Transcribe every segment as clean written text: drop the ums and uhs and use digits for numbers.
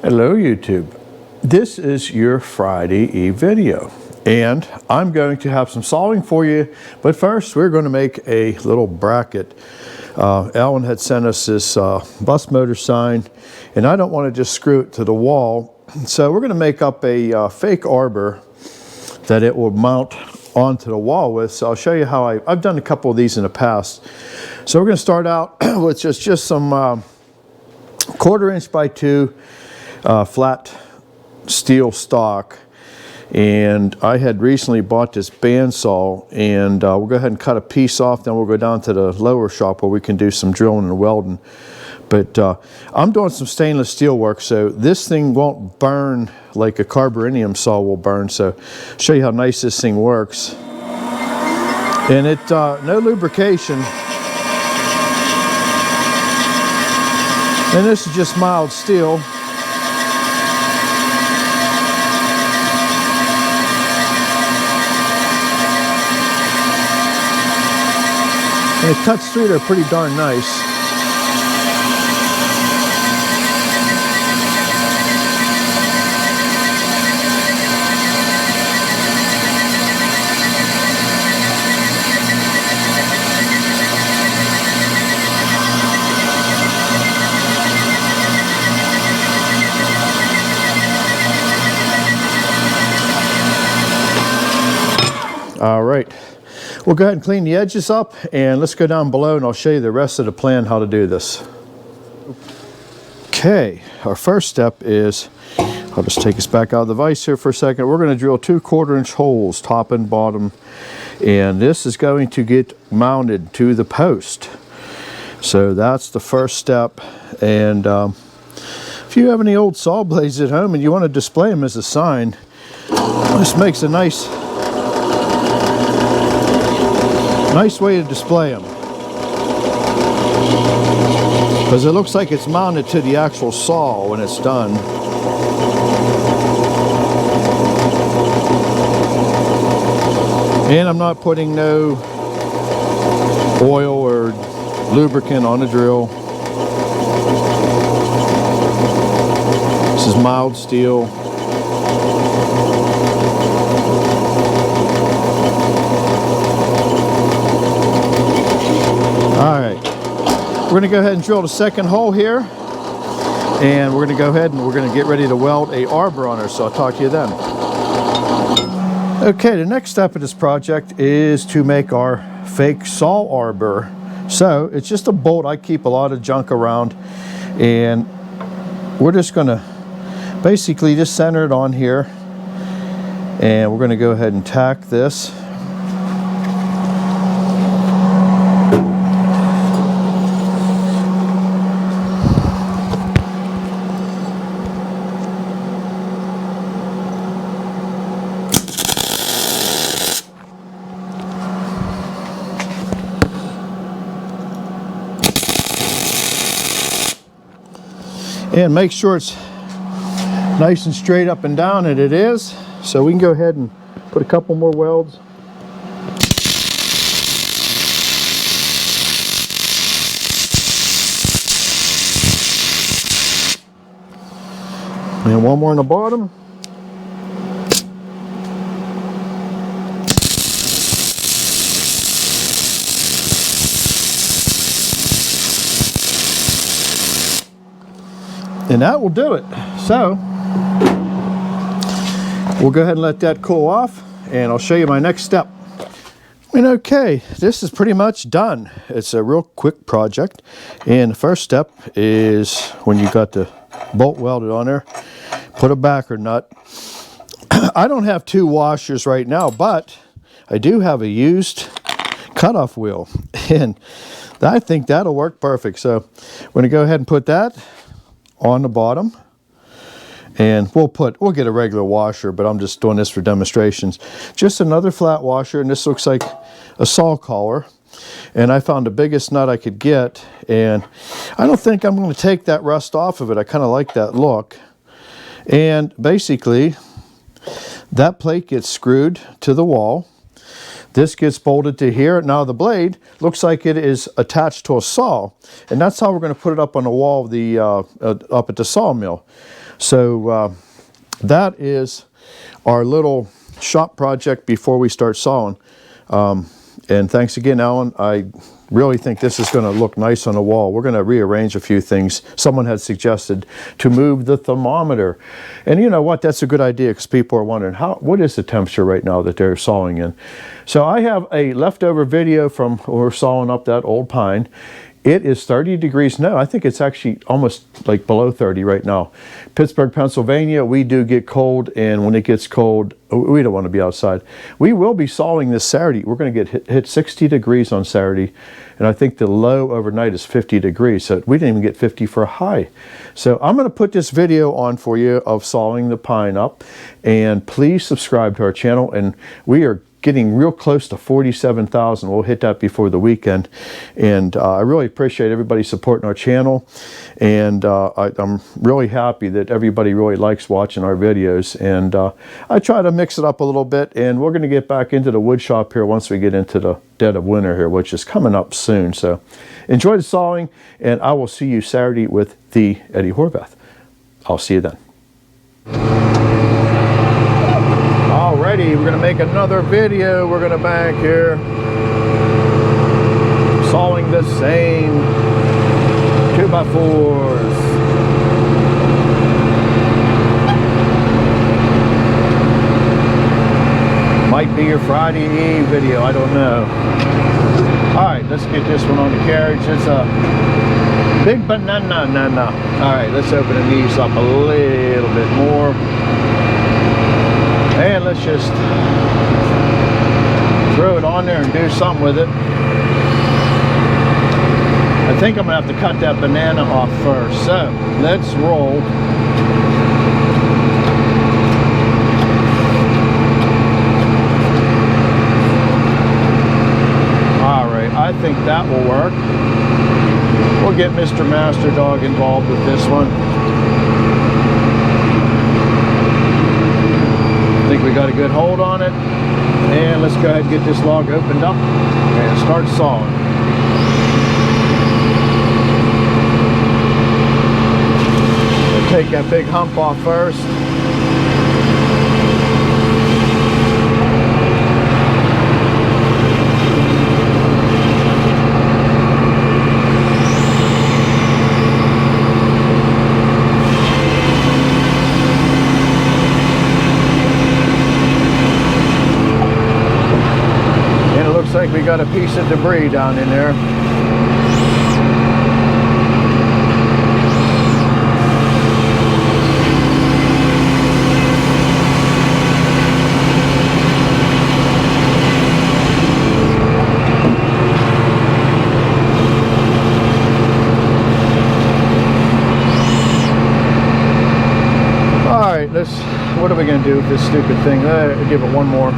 Hello YouTube. This is your Friday Eve video and I'm going to have some solving for you, but first we're going to make a little bracket. Alan had sent us this bus motor sign and I don't want to just screw it to the wall, so we're going to make up a fake arbor that it will mount onto the wall with. So I'll show you how I've done a couple of these in the past. So we're going to start out with just some 1/4 inch by 2 flat steel stock, and I had recently bought this bandsaw, and we'll go ahead and cut a piece off, then we'll go down to the lower shop where we can do some drilling and welding. But I'm doing some stainless steel work, so this thing won't burn like a carborundum saw will burn. So I'll show you how nice this thing works. And it no lubrication, and this is just mild steel. And it cuts through there pretty darn nice. All right. We'll go ahead and clean the edges up, and let's go down below and I'll show you the rest of the plan how to do this. Okay, our first step is, I'll just take us back out of the vise here for a second. We're going to drill 2 1/4 inch holes, top and bottom, and this is going to get mounted to the post. So that's the first step. And if you have any old saw blades at home and you want to display them as a sign, this makes a nice way to display them, because it looks like it's mounted to the actual saw when it's done. And I'm not putting no oil or lubricant on the drill. This is mild steel. We're going to go ahead and drill the second hole here, and we're going to go ahead and we're going to get ready to weld a arbor on her, so I'll talk to you then. Okay, the next step of this project is to make our fake saw arbor. So it's just a bolt. I keep a lot of junk around, and we're just going to basically just center it on here, and we're going to go ahead and tack this. And make sure it's nice and straight up and down, and it is. So we can go ahead and put a couple more welds. And one more on the bottom. And that will do it. So we'll go ahead and let that cool off, and I'll show you my next step. And okay, this is pretty much done. It's a real quick project, and the first step is, when you got the bolt welded on there, put a backer nut. I don't have 2 washers right now, but I do have a used cutoff wheel, and I think that'll work perfect. So we're going to go ahead and put that on the bottom, and we'll get a regular washer, but I'm just doing this for demonstrations. Just another flat washer, and this looks like a saw collar, and I found the biggest nut I could get, and I don't think I'm going to take that rust off of it. I kind of like that look. And basically that plate gets screwed to the wall. This gets bolted to here. Now the blade looks like it is attached to a saw, and that's how we're going to put it up on the wall of the up at the sawmill. So that is our little shop project before we start sawing. And thanks again, Alan. I really think this is going to look nice on the wall. We're going to rearrange a few things. Someone had suggested to move the thermometer. And you know what? That's a good idea, because people are wondering, what is the temperature right now that they're sawing in? So I have a leftover video from when we're sawing up that old pine. It is 30 degrees. No, I think it's actually almost like below 30 right now. Pittsburgh, Pennsylvania, we do get cold, and when it gets cold, we don't want to be outside. We will be sawing this Saturday. We're going to get hit 60 degrees on Saturday, and I think the low overnight is 50 degrees, so we didn't even get 50 for a high. So I'm going to put this video on for you of sawing the pine up, and please subscribe to our channel, and we are getting real close to 47,000. We'll hit that before the weekend. And I really appreciate everybody supporting our channel. And I'm really happy that everybody really likes watching our videos. And I try to mix it up a little bit. And we're going to get back into the wood shop here once we get into the dead of winter here, which is coming up soon. So enjoy the sawing, and I will see you Saturday with the Eddie Horvath. I'll see you then. Alrighty, we're going to make another video. We're going to back here sawing the same 2x4s. Might be your Friday Eve video, I don't know. Alright, let's get this one on the carriage. It's a big banana. Alright, let's open these up a little bit more. And let's just throw it on there and do something with it. I think I'm going to have to cut that banana off first. So, let's roll. Alright, I think that will work. We'll get Mr. Master Dog involved with this one. I think we got a good hold on it, and let's go ahead and get this log opened up and start sawing. We'll take that big hump off first. Looks like we got a piece of debris down in there. All right, what are we going to do with this stupid thing? Give it one more.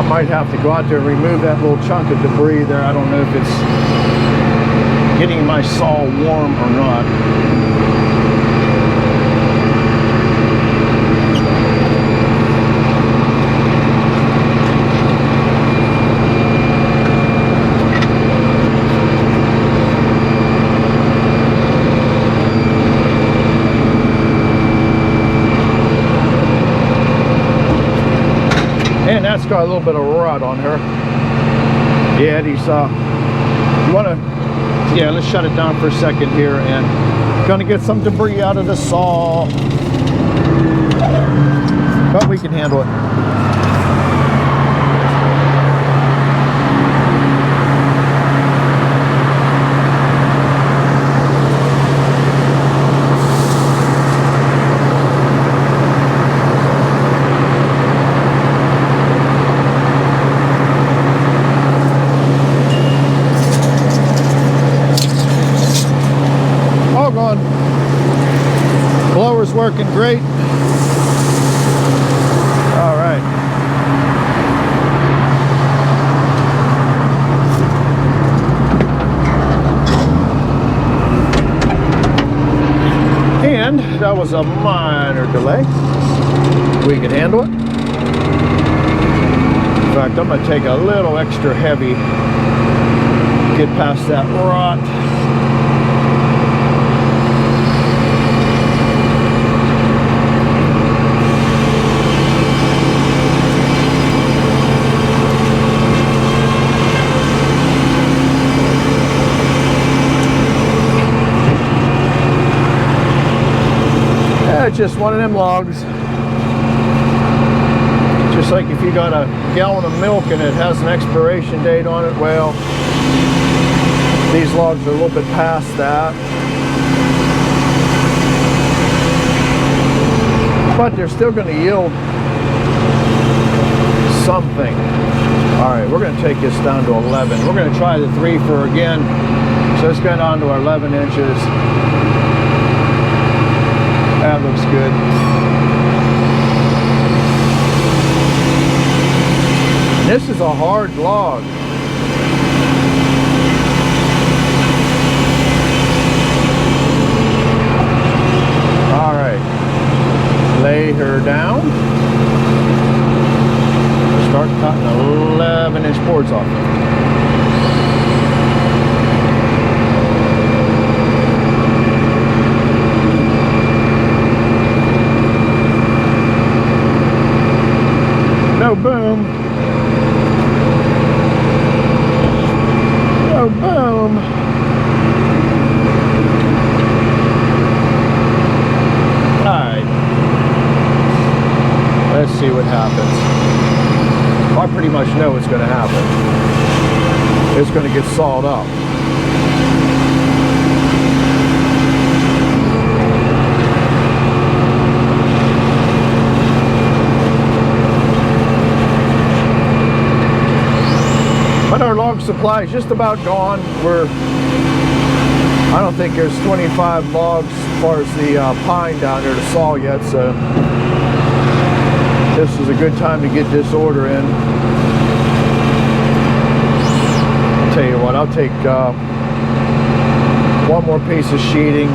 Might have to go out there and remove that little chunk of debris there. I don't know if it's getting my saw warm or not. And that's got a little bit of rut on her. Yeah, these, you want to, yeah, let's shut it down for a second here, and gonna get some debris out of the saw. But we can handle it. Blower's working great. All right. cause a minor delay. We can handle it. In fact, I'm going to take a little extra heavy, get past that rot. Just one of them logs. Just like if you got a gallon of milk and it has an expiration date on it, well, these logs are a little bit past that. But they're still going to yield something. All right, we're going to take this down to 11. We're going to try the 3 for again. So let's get on to our 11 inches. That looks good. This is a hard log. All right. Lay her down. Start cutting 11-inch boards off. No boom. No boom. Alright. Let's see what happens. I pretty much know what's going to happen. It's going to get sawed up. But our log supply is just about gone. I don't think there's 25 logs as far as the pine down there to saw yet, so this is a good time to get this order in. I'll tell you what, I'll take one more piece of sheeting.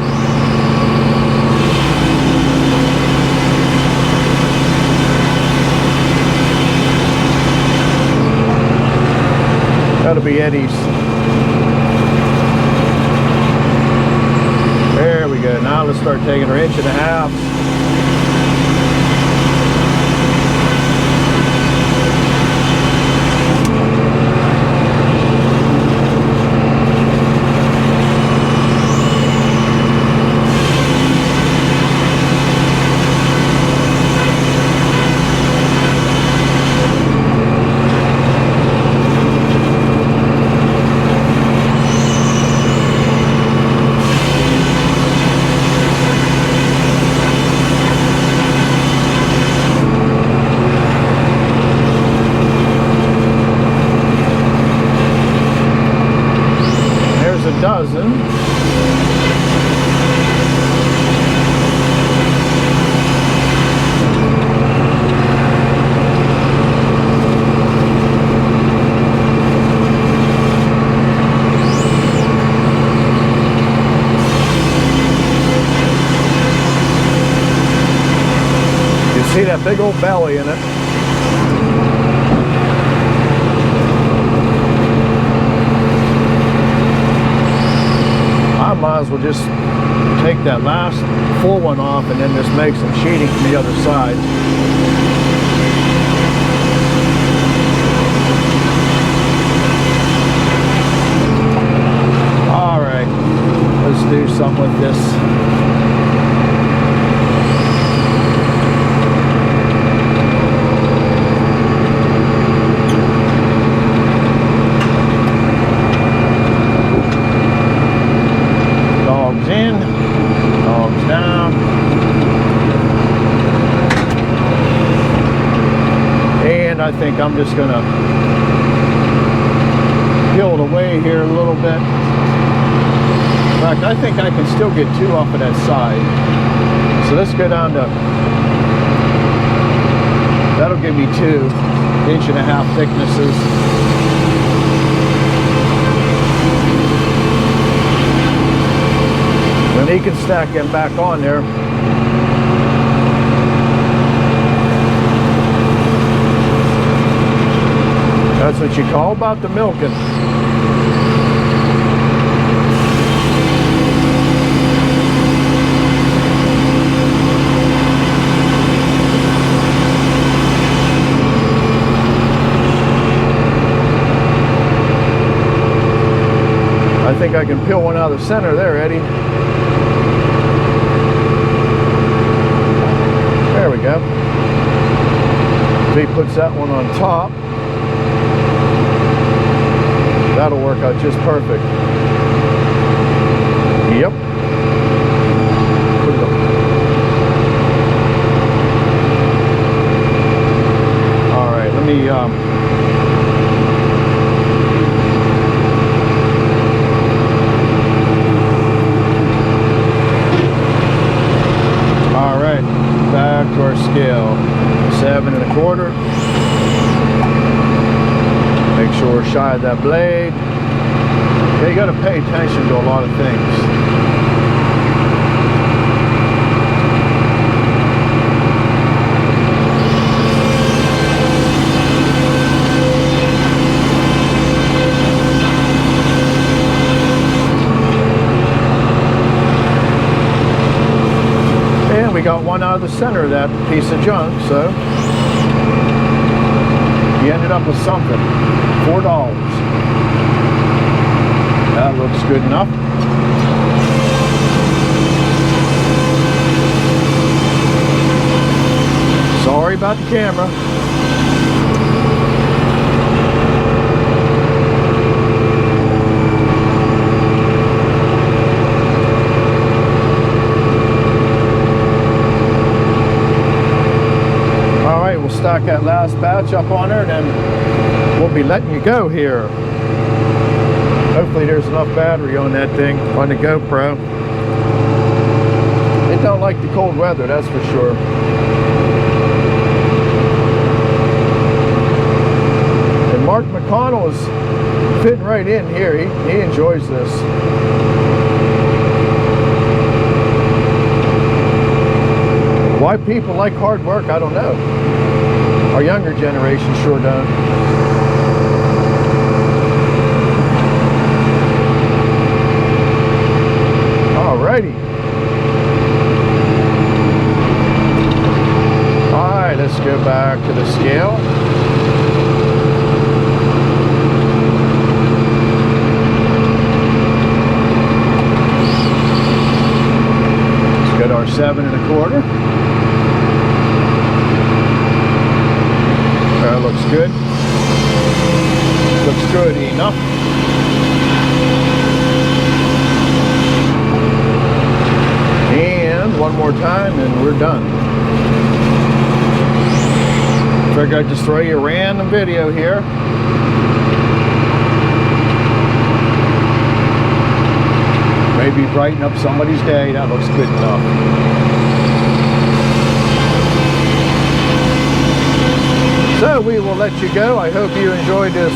That'll be Eddie's. There we go. Now let's start taking our 1.5 inches. Dozen. You see that big old belly in it. I might as well just take that last full one off and then just make some sheeting from the other side. All right, let's do something with this. I think I'm just going to peel it away here a little bit. In fact, I think I can still get 2 off of that side. So let's go down to, that'll give me 2 1.5-inch thicknesses. Then he can stack them back on there. That's what you call about the milking. I think I can peel one out of the center there, Eddie. There we go. If he puts that one on top, that'll work out just perfect. Yep. All right, let me all right, back to our scale. 7 1/4. Make sure we're shy of that blade. Yeah, you got to pay attention to a lot of things. And we got one out of the center of that piece of junk, so you ended up with something. $4. That looks good enough. Sorry about the camera. All right, we'll stack that last batch up on there, and then we'll be letting you go here. Hopefully there's enough battery on that thing, on the GoPro. It don't like the cold weather, that's for sure. And Mark McConnell is fitting right in here. He enjoys this. Why people like hard work, I don't know. Our younger generation sure don't. Alrighty. Alright, let's go back to the scale. Let's go to our 7 1/4. That looks good. Looks good enough. One more time and we're done. Figured I'd just throw you a random video here. Maybe brighten up somebody's day. That looks good enough. So we will let you go. I hope you enjoyed this.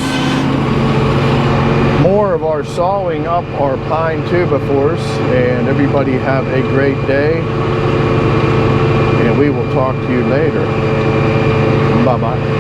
More of our sawing up our pine two-by-fours, and everybody have a great day, and we will talk to you later. Bye-bye.